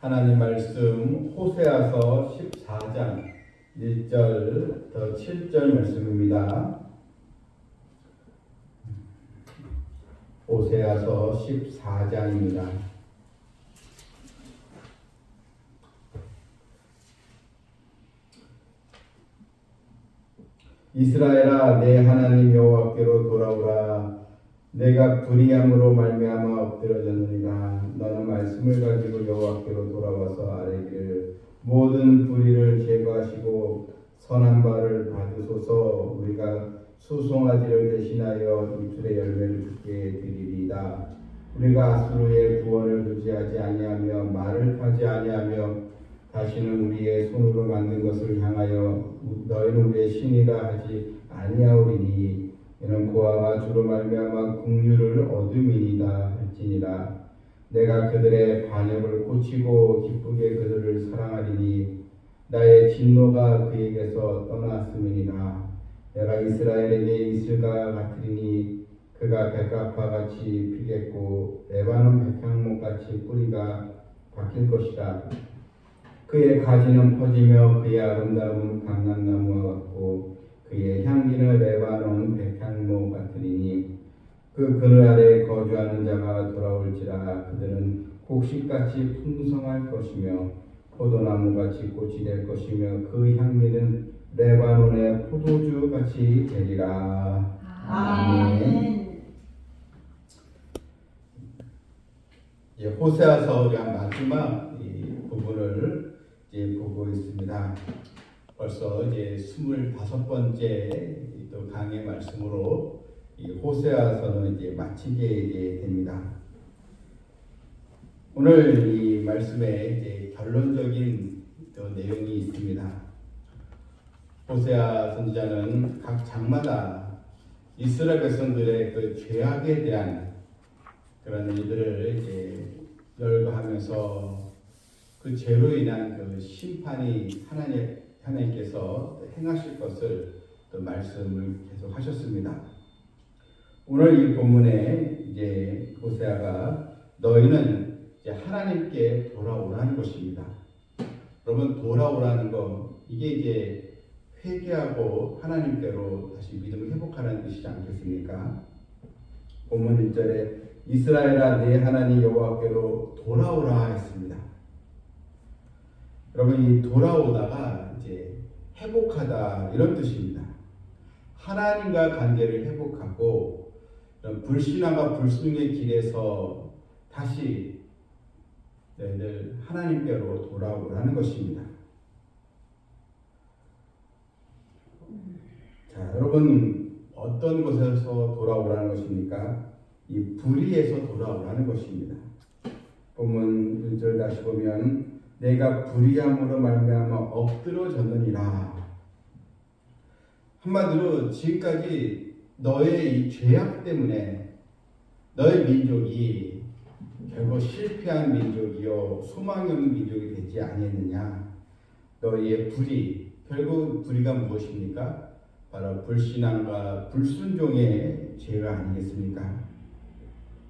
하나님 말씀 호세아서 14장 1절부터 7절 말씀입니다. 호세아서 14장입니다. 이스라엘아, 내 하나님 여호와께로 돌아오라. 내가 불의함으로 말미암아 엎드러졌느니라. 너는 말씀을 가지고 여호와께로 돌아와서 아뢰기를, 모든 불의를 제거하시고 선한 바를 받으소서. 우리가 수송아지를 대신하여 이틀의 열매를 주께 드리리이다. 우리가 아수르의 구원을 의지하지 아니하며 말을 타지 아니하며 다시는 우리의 손으로 만든 것을 향하여 너희는 우리의 신이라 하지 아니하오리니, 이는 고아가 주로 말미암아 긍휼을 얻음이니이다 할지니라. 내가 그들의 반역을 고치고 기쁘게 그들을 사랑하리니, 나의 진노가 그에게서 떠났음이니라. 내가 이스라엘에게 이슬과 같으리니, 그가 백합화 같이 피겠고 레바논 백향목 같이 뿌리가 박힐 것이라. 그의 가지는 퍼지며 그의 아름다움은 강남나무와 같고 그의 향기는 레바논 백향목 같으리니, 그 그늘 아래 거주하는 자가 돌아올지라. 그들은 곡식같이 풍성할 것이며 포도나무같이 꽃이 될 것이며 그 향기는 레바논의 포도주같이 되리라. 아멘. 호세아서 우리가 마지막 부분을 이제 보고 있습니다. 벌써 이제 25번째 또 강의 말씀으로 이 호세아서는 이제 마치게 됩니다. 오늘 이 말씀에 이제 결론적인 또 내용이 있습니다. 호세아 선지자는 각 장마다 이스라엘 백성들의 그 죄악에 대한 그런 일들을 이제 열거하면서 그 죄로 인한 그 심판이 하나님께서 행하실 것을 또 말씀을 계속 하셨습니다. 오늘 이 본문에 이제 호세아가 너희는 이제 하나님께 돌아오라는 것입니다. 여러분, 돌아오라는 거, 이게 이제 회개하고 하나님께로 다시 믿음을 회복하라는 뜻이지 않겠습니까? 본문 1절에 이스라엘아, 내 하나님 여호와께로 돌아오라 했습니다. 여러분, 이 돌아오다가 이제 회복하다 이런 뜻입니다. 하나님과 관계를 회복하고 불신앙과 불순종의 길에서 다시 너희들 하나님께로 돌아오라는 것입니다. 자, 여러분, 어떤 곳에서 돌아오라는 것입니까? 이 불의에서 돌아오라는 것입니다. 본문 1절 다시 보면 내가 불의함으로 말미암아 엎드러졌느니라. 한마디로 지금까지 너의 이 죄악 때문에 너의 민족이 결국 실패한 민족이요 소망이 없는 민족이 되지 아니했느냐. 너희의 불의, 결국 불의가 무엇입니까? 바로 불신앙과 불순종의 죄가 아니겠습니까?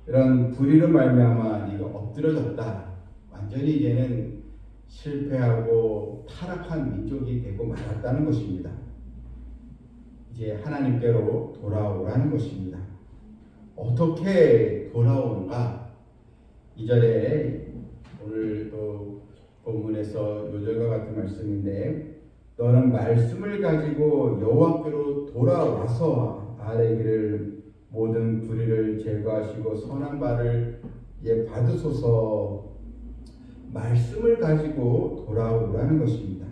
이런 불의로 말미암아 네가 엎드러졌다. 완전히 이제는 실패하고 타락한 민족이 되고 말았다는 것입니다. 이제 하나님께로 돌아오라는 것입니다. 어떻게 돌아오는가? 2절에 오늘 또 본문에서 요절과 같은 말씀인데, 너는 말씀을 가지고 여호와께로 돌아와서 아뢰기를, 모든 불의를 제거하시고 선한 바를 받으소서. 말씀을 가지고 돌아오라는 것입니다.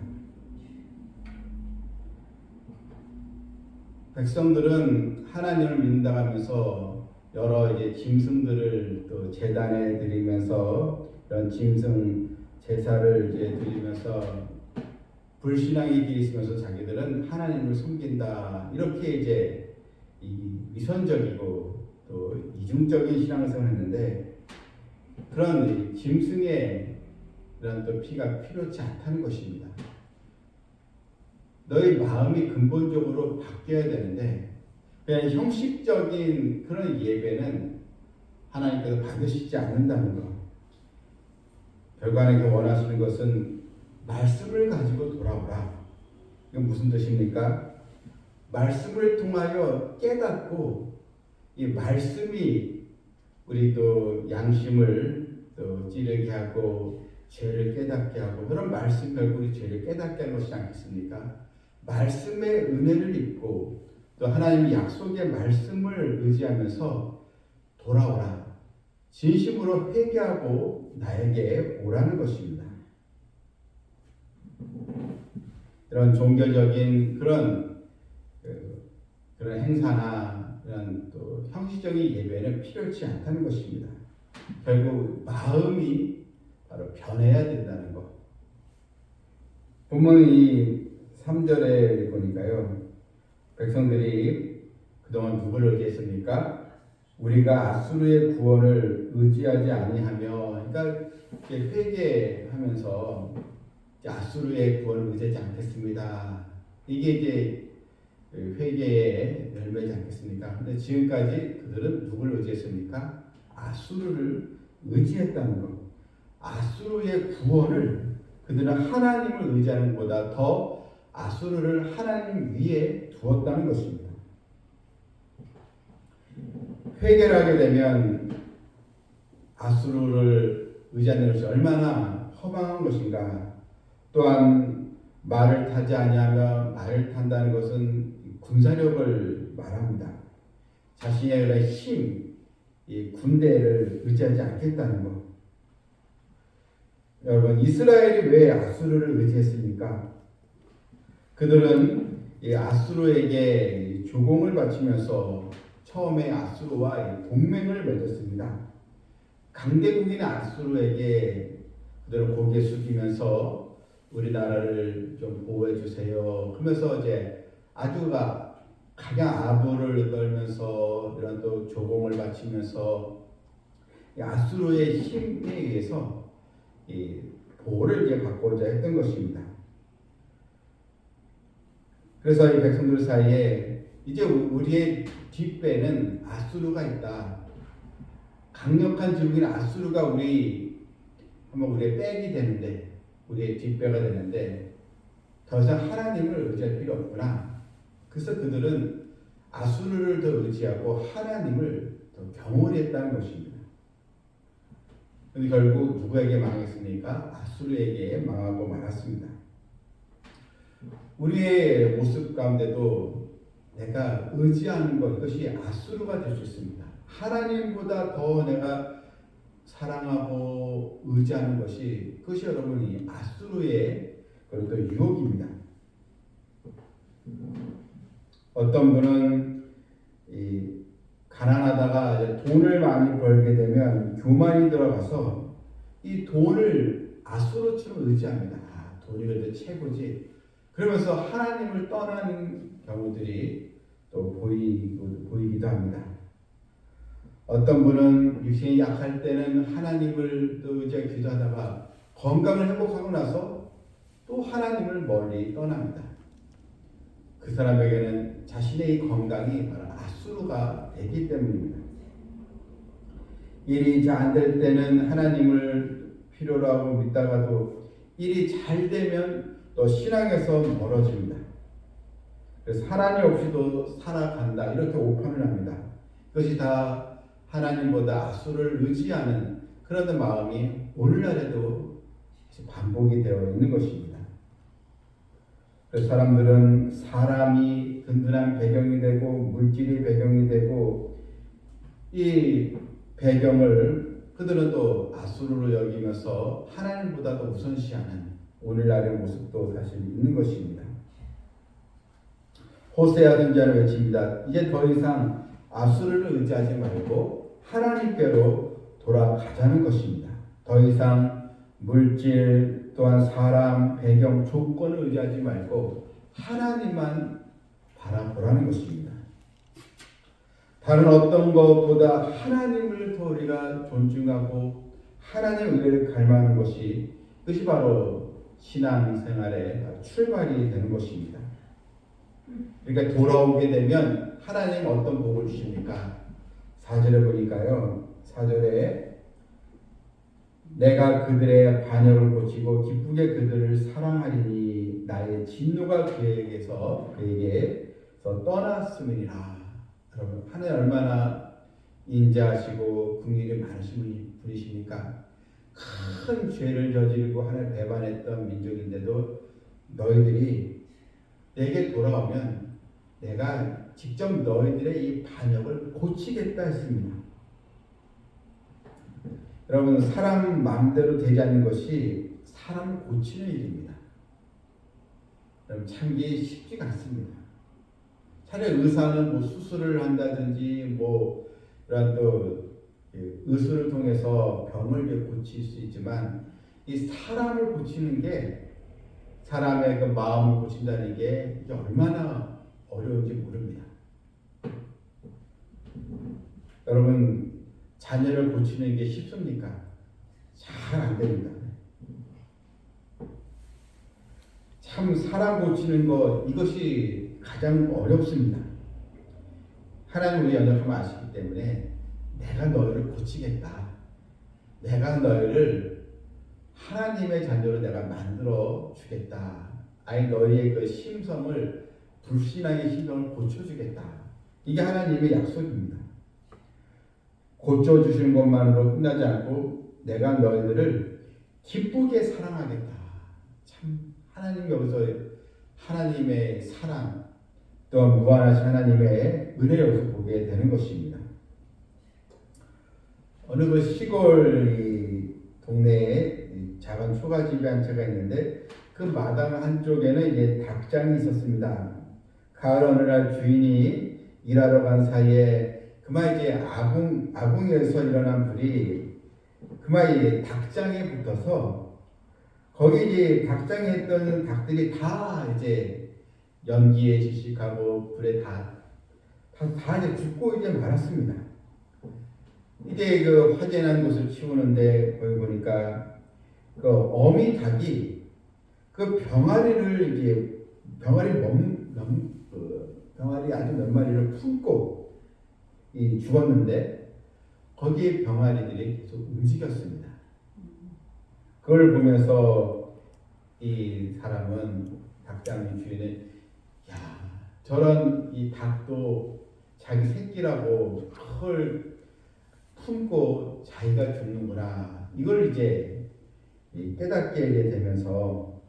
백성들은 하나님을 믿는다 하면서 여러 이제 짐승들을 또 제단에 드리면서 이런 짐승 제사를 이제 드리면서 불신앙의 길이 있으면서 자기들은 하나님을 섬긴다, 이렇게 이제 이 위선적이고 또 이중적인 신앙생활을 했는데, 그런 짐승의 그런 또 피가 필요치 않다는 것입니다. 너희 마음이 근본적으로 바뀌어야 되는데, 그냥 형식적인 그런 예배는 하나님께서 받으시지 않는다는 것. 결국 하나님께 원하시는 것은 말씀을 가지고 돌아오라. 이건 무슨 뜻입니까? 말씀을 통하여 깨닫고 이 말씀이 우리 또 양심을 또 찌르게 하고 죄를 깨닫게 하고 그런 말씀 결국 우리 죄를 깨닫게 하는 것이지 않겠습니까? 말씀의 은혜를 입고 또 하나님의 약속의 말씀을 의지하면서 돌아오라. 진심으로 회개하고 나에게 오라는 것입니다. 이런 종교적인 그런 행사나 그런 또 형식적인 예배는 필요치 않다는 것입니다. 결국 마음이 바로 변해야 된다는 것. 본문 이 3절에 보니까요. 백성들이 그동안 누구를 의지했습니까? 우리가 아수르의 구원을 의지하지 아니하며, 그러니까 회개하면서 아수르의 구원을 의지하지 않겠습니다. 이게 이제 회개의 열매지 않겠습니까? 근데 지금까지 그들은 누구를 의지했습니까? 아수르를 의지했다는 것. 아수르의 구원을 그들은 하나님을 의지하는 것보다 더 아수르를 하나님 위에 두었다는 것입니다. 회개를 하게 되면 아수르를 의지하는 것이 얼마나 허망한 것인가. 또한 말을 타지 아니하며 말을 탄다는 것은 군사력을 말합니다. 자신의 힘, 이 군대를 의지하지 않겠다는 것. 여러분, 이스라엘이 왜 아수르를 의지했습니까? 그들은 이 아수르에게 조공을 바치면서 처음에 아수르와 동맹을 맺었습니다. 강대국인 아수르에게 그들은 고개 숙이면서 우리나라를 좀 보호해 주세요. 그러면서 이제 아주가 가장 아부를 떨면서 이런 또 조공을 바치면서 아수르의 힘에 의해서 이 보호를 이제 받고자 했던 것입니다. 그래서 이 백성들 사이에 이제 우리의 뒷배는 아수르가 있다. 강력한 제국인 아수르가 우리의 백이 되는데, 우리의 뒷배가 되는데 더 이상 하나님을 의지할 필요 없구나. 그래서 그들은 아수르를 더 의지하고 하나님을 더 경홀히 했다는 것입니다. 그런데 결국 누구에게 망했습니까? 아수르에게 망하고 말았습니다. 우리의 모습 가운데도 내가 의지하는 것, 이것이 아수르가 될 수 있습니다. 하나님보다 더 내가 사랑하고 의지하는 것이, 그것이 여러분이 아수르의 그런 또 유혹입니다. 어떤 분은 가난하다가 이제 돈을 많이 벌게 되면 교만이 들어가서 이 돈을 아수르처럼 의지합니다. 돈이 그래도 최고지. 그러면서 하나님을 떠나는 경우들이 또 보이기도 합니다. 어떤 분은 육신이 약할 때는 하나님을 또 이제 기도하다가 건강을 회복하고 나서 또 하나님을 멀리 떠납니다. 그 사람에게는 자신의 건강이 바로 아수르가 되기 때문입니다. 일이 잘 안 될 때는 하나님을 필요로 하고 믿다가도 일이 잘 되면 또 신앙에서 멀어집니다. 그래서 하나님 없이도 살아간다, 이렇게 오판을 합니다. 그것이 다 하나님보다 아수르를 의지하는 그런 마음이 오늘날에도 반복이 되어 있는 것입니다. 그래서 사람들은 사람이 든든한 배경이 되고 물질이 배경이 되고 이 배경을 그들은 또 아수르로 여기면서 하나님보다도 우선시하는 오늘날의 모습도 사실 있는 것입니다. 호세아 선지자는 외칩니다. 이제 더 이상 아수르를 의지하지 말고 하나님께로 돌아가자는 것입니다. 더 이상 물질 또한 사람, 배경, 조건을 의지하지 말고 하나님만 바라보라는 것입니다. 다른 어떤 것보다 하나님을 더 우리가 존중하고 하나님의 은혜를 갈망하는 것이, 그것이 바로 신앙생활의 출발이 되는 것입니다. 그러니까 돌아오게 되면 하나님 어떤 복을 주십니까? 4절에 보니까요. 4절에 내가 그들의 반역을 고치고 기쁘게 그들을 사랑하리니 나의 진노가 그에게서 떠났음이니라. 여러분, 하나님 얼마나 인자하시고 긍휼이 많으신 분이십니까? 큰 죄를 저지르고 하나님 배반했던 민족인데도 너희들이 내게 돌아오면 내가 직접 너희들의 이 반역을 고치겠다 했습니다. 여러분, 사람 마음대로 되지 않는 것이 사람을 고치는 일입니다. 여러분, 참기 쉽지가 않습니다. 차라리 의사는 뭐 수술을 한다든지 뭐 이런 또 의술을 통해서 병을 고칠 수 있지만 이 사람을 고치는 게 사람의 그 마음을 고친다는 게 이게 얼마나 어려운지 모릅니다. 여러분, 자녀를 고치는 게 쉽습니까? 잘 안 됩니다. 참 사람 고치는 거 이것이 가장 어렵습니다. 하나님 우리 연약함을 아시기 때문에 내가 너희를 고치겠다. 내가 너희를 하나님의 자녀로 내가 만들어 주겠다. 아예 너희의 그 심성을 불신앙의 심성을 고쳐주겠다. 이게 하나님의 약속입니다. 고쳐주시는 것만으로 끝나지 않고 내가 너희들을 기쁘게 사랑하겠다. 참 하나님 여기서 하나님의 사랑 또한 무한하신 하나님의 은혜를 여기서 보게 되는 것입니다. 어느 그 시골 동네에 작은 초가집이 한 채가 있는데 그 마당 한쪽에는 이제 닭장이 있었습니다. 가을 어느 날 주인이 일하러 간 사이에 그만 이제 아궁이에서 일어난 불이 그만 이 닭장에 붙어서 거기 이제 닭장에 있던 닭들이 다 이제 연기에 질식하고 불에 다 이제 죽고 이제 말았습니다. 이제 그 화재난 곳을 치우는데 거기 보니까 그 어미 닭이 그 병아리를 이제 병아리 아주 몇 마리를 품고 죽었는데 거기에 병아리들이 계속 움직였습니다. 그걸 보면서 이 사람은 닭장 주인은 야 저런 이 닭도 자기 새끼라고 그걸 품고 자기가 죽는구나. 이걸 이제 깨닫게 되면서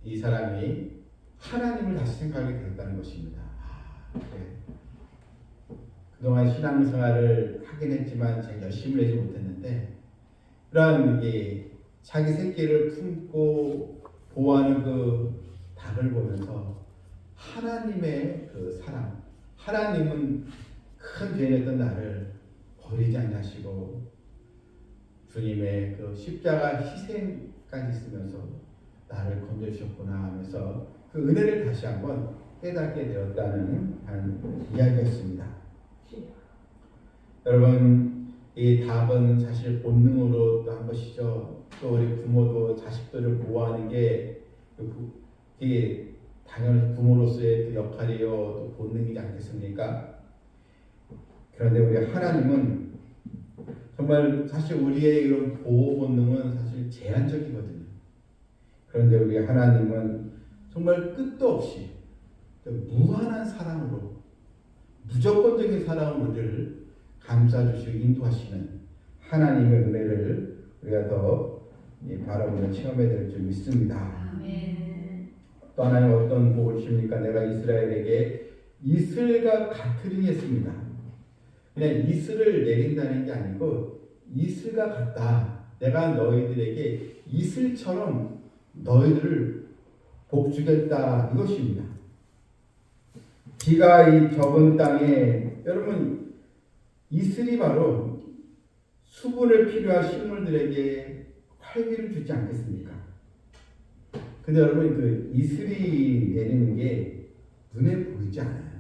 이 사람이 하나님을 다시 생각하게 되었다는 것입니다. 그래. 그동안 신앙생활을 하긴 했지만 제가 열심히 내지 못했는데 그런 자기 새끼를 품고 보호하는 그 닭을 보면서 하나님의 그 사랑, 하나님은 큰 죄냈던 나를 버리지 않으시고 주님의 그 십자가 희생까지 있으면서 나를 건져주셨구나 하면서 그 은혜를 다시 한번 깨닫게 되었다는 한 이야기였습니다. 여러분, 이 닭은 사실 본능으로 또 한 것이죠. 또 우리 부모도 자식들을 보호하는 게 당연히 부모로서의 또 역할이요, 또 본능이지 않겠습니까? 그런데 우리 하나님은 정말 사실 우리의 이런 보호 본능은 사실 제한적이거든요. 그런데 우리 하나님은 정말 끝도 없이 무한한 사랑으로 무조건적인 사랑으로 우리를 감싸주시고 인도하시는 하나님의 은혜를 우리가 더 바라보며 체험해야 될 줄 믿습니다. 아멘. 또 하나님 어떤 복을 주십니까? 내가 이스라엘에게 이슬과 같으리니 했습니다. 그냥 이슬을 내린다는 게 아니고 이슬과 같다. 내가 너희들에게 이슬처럼 너희들을 복주겠다 이것입니다. 비가 이 적은 땅에 여러분 이슬이 바로 수분을 필요한 식물들에게 활기를 주지 않겠습니까? 근데 여러분 그 이슬이 내리는 게 눈에 보이지 않아요.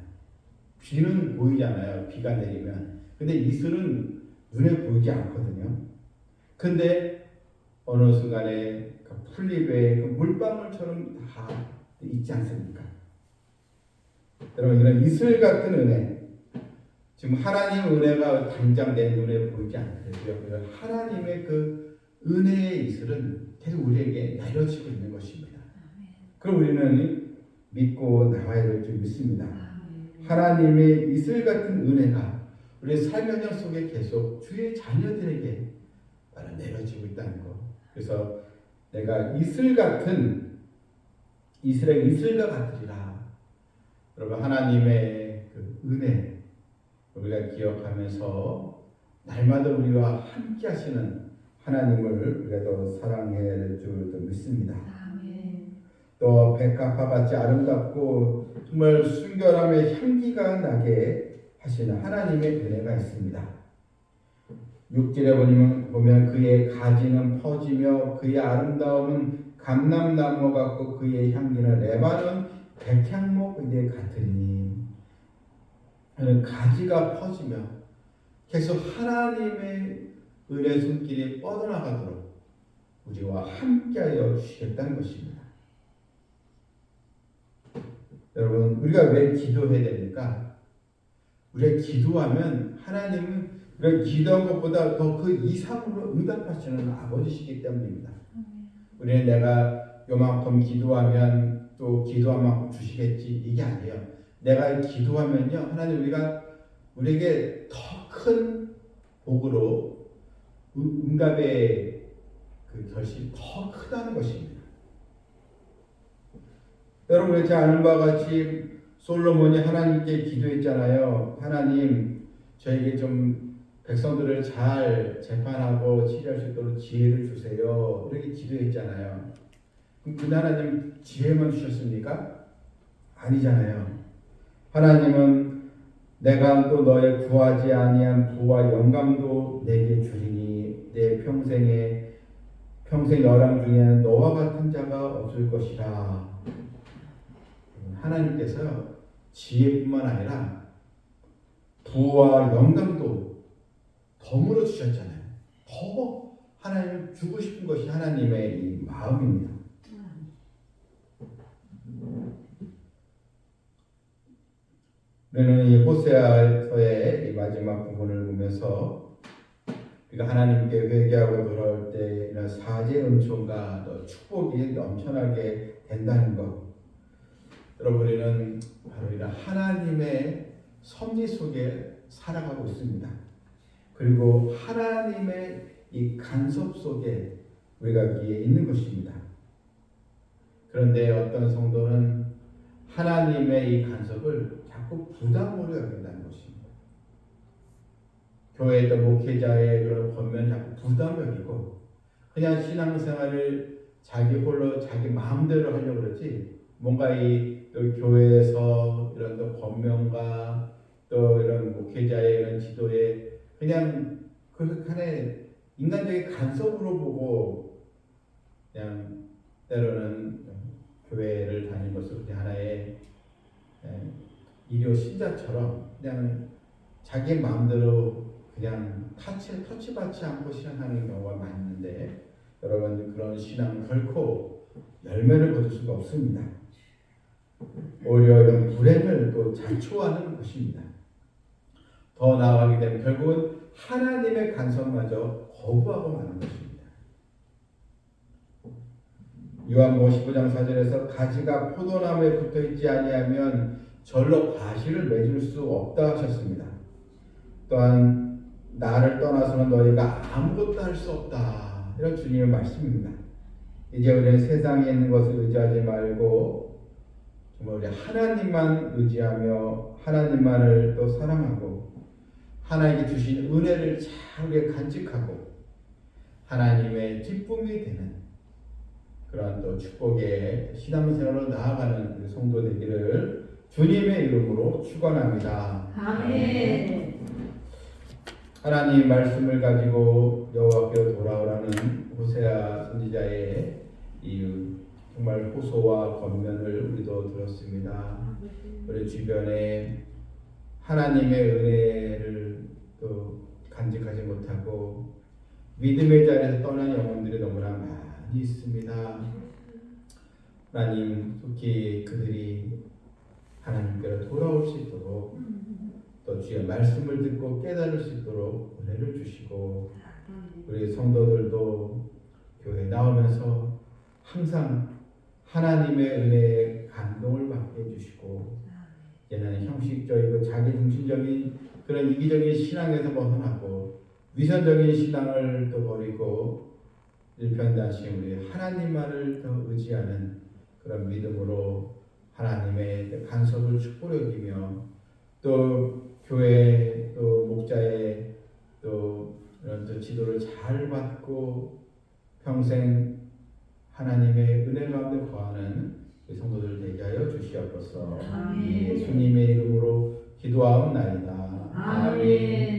비는 보이잖아요. 비가 내리면. 근데 이슬은 눈에 보이지 않거든요. 근데 어느 순간에 그 풀잎에 그 물방울처럼 다 있지 않습니까? 여러분 이런 이슬 같은 은혜 지금 하나님 은혜가 당장 내 눈에 보이지 않더라도요. 하나님의 그 은혜의 이슬은 계속 우리에게 내려지고 있는 것입니다. 그럼 우리는 믿고 나와야 될 줄 믿습니다. 하나님의 이슬 같은 은혜가 우리의 삶의 현장 속에 계속 주의 자녀들에게 내려지고 있다는 것. 그래서 내가 이슬 같은 이스라엘 이슬과 같으리라. 여러분 하나님의 그 은혜 우리가 기억하면서 날마다 우리와 함께 하시는 하나님을 우리가 더 사랑해 줄 믿습니다. 또 백합화 같이 아름답고 정말 순결함의 향기가 나게 하시는 하나님의 은혜가 있습니다. 6절에 보면 그의 가지는 퍼지며 그의 아름다움은 감람나무 같고 그의 향기는 레바논 백향목 같으니 가지가 퍼지며 계속 하나님의 은혜 손길이 뻗어나가도록 우리와 함께하여 주시겠다는 것입니다. 여러분 우리가 왜 기도해야 됩니까? 우리가 기도하면 하나님은 우리가 기도한 것보다 더 그 이상으로 응답하시는 아버지시기 때문입니다. 우리는 내가 요만큼 기도하면 또 기도한 만큼 주시겠지 이게 아니에요. 내가 기도하면요 하나님 우리에게 더 큰 복으로 응답의 그 결실이 더 크다는 것입니다. 여러분 그렇지 않은 바와 같이 솔로몬이 하나님께 기도했잖아요. 하나님 저에게 좀 백성들을 잘 재판하고 치료할 수 있도록 지혜를 주세요. 이렇게 기도했잖아요. 그럼 그 하나님 지혜만 주셨습니까? 아니잖아요. 하나님은 내가 또 너의 구하지 아니한 부와 영감도 내게 주리니 내 평생 여랑 중에는 너와 같은 자가 없을 것이라. 하나님께서 지혜뿐만 아니라 부와 영감도 덤으로 주셨잖아요. 더 하나님을 주고 싶은 것이 하나님의 이 마음입니다. 우리는 이 호세아서의 이 마지막 부분을 보면서 우리가 하나님께 회개하고 돌아올 때 이런 사죄 은총과 또 축복이 넘쳐나게 된다는 것. 여러분 우리는 바로 이런 하나님의 섭리 속에 살아가고 있습니다. 그리고 하나님의 이 간섭 속에 우리가 여기에 있는 것입니다. 그런데 어떤 성도는 하나님의 이 간섭을 자꾸 부담으로 여긴다는 것입니다. 교회의 목회자의 그런 권면 자꾸 부담 여기고 그냥 신앙생활을 자기 홀로 자기 마음대로 하려고 그러지 뭔가 이 교회에서 이런 또 권면과 또 이런 목회자의 이런 지도에 그냥 그 하나의 인간적인 간섭으로 보고 그냥 때로는 교회를 다니는 것을 그냥 하나의 일요 신자처럼 그냥 자기 마음대로 그냥 터치받지 않고 신앙하는 경우가 많은데 여러분 그런 신앙은 결코 열매를 거둘 수가 없습니다. 오히려 이런 불행을 또 자초하는 것입니다. 더 나아가게 되면 결국은 하나님의 간섭마저 거부하고 마는 것입니다. 요한복음 15장 4절에서 가지가 포도나무에 붙어있지 아니하면 절로 과실을 맺을 수 없다 하셨습니다. 또한 나를 떠나서는 너희가 아무것도 할 수 없다. 이런 주님의 말씀입니다. 이제 우리는 세상에 있는 것을 의지하지 말고 정말 우리 하나님만 의지하며 하나님만을 또 사랑하고 하나님께 주신 은혜를 잘 우리가 간직하고 하나님의 기쁨이 되는 그러한 또 축복의 신앙생활로 나아가는 우리 성도 되기를 주님의 이름으로 축원합니다. 아멘. 하나님 말씀을 가지고 여호와께로 돌아오라는 호세아 선지자의 이 정말 호소와 권면을 우리도 들었습니다. 우리 주변에 하나님의 은혜를 또 간직하지 못하고 믿음의 자리에서 떠난 영혼들이 너무나 많이 있습니다. 하나님 속히 그들이 하나님께로 돌아올 수 있도록 또 주의 말씀을 듣고 깨달을 수 있도록 은혜를 주시고 우리 성도들도 교회 나오면서 항상 하나님의 은혜에 감동을 받게 해주시고 이제는 형식적이고 자기중심적인 그런 이기적인 신앙에서 벗어나고 위선적인 신앙을 또 버리고 일편단심 우리 하나님만을 더 의지하는 그런 믿음으로 하나님의 간섭을 축복을 여기며 또 교회 또 목자의 또 이런 또 지도를 잘 받고 평생 하나님의 은혜 가운데 거하는 성도들 되게 하여 주시옵소서. 예수님의 이름으로 기도하옵나이다. 아멘.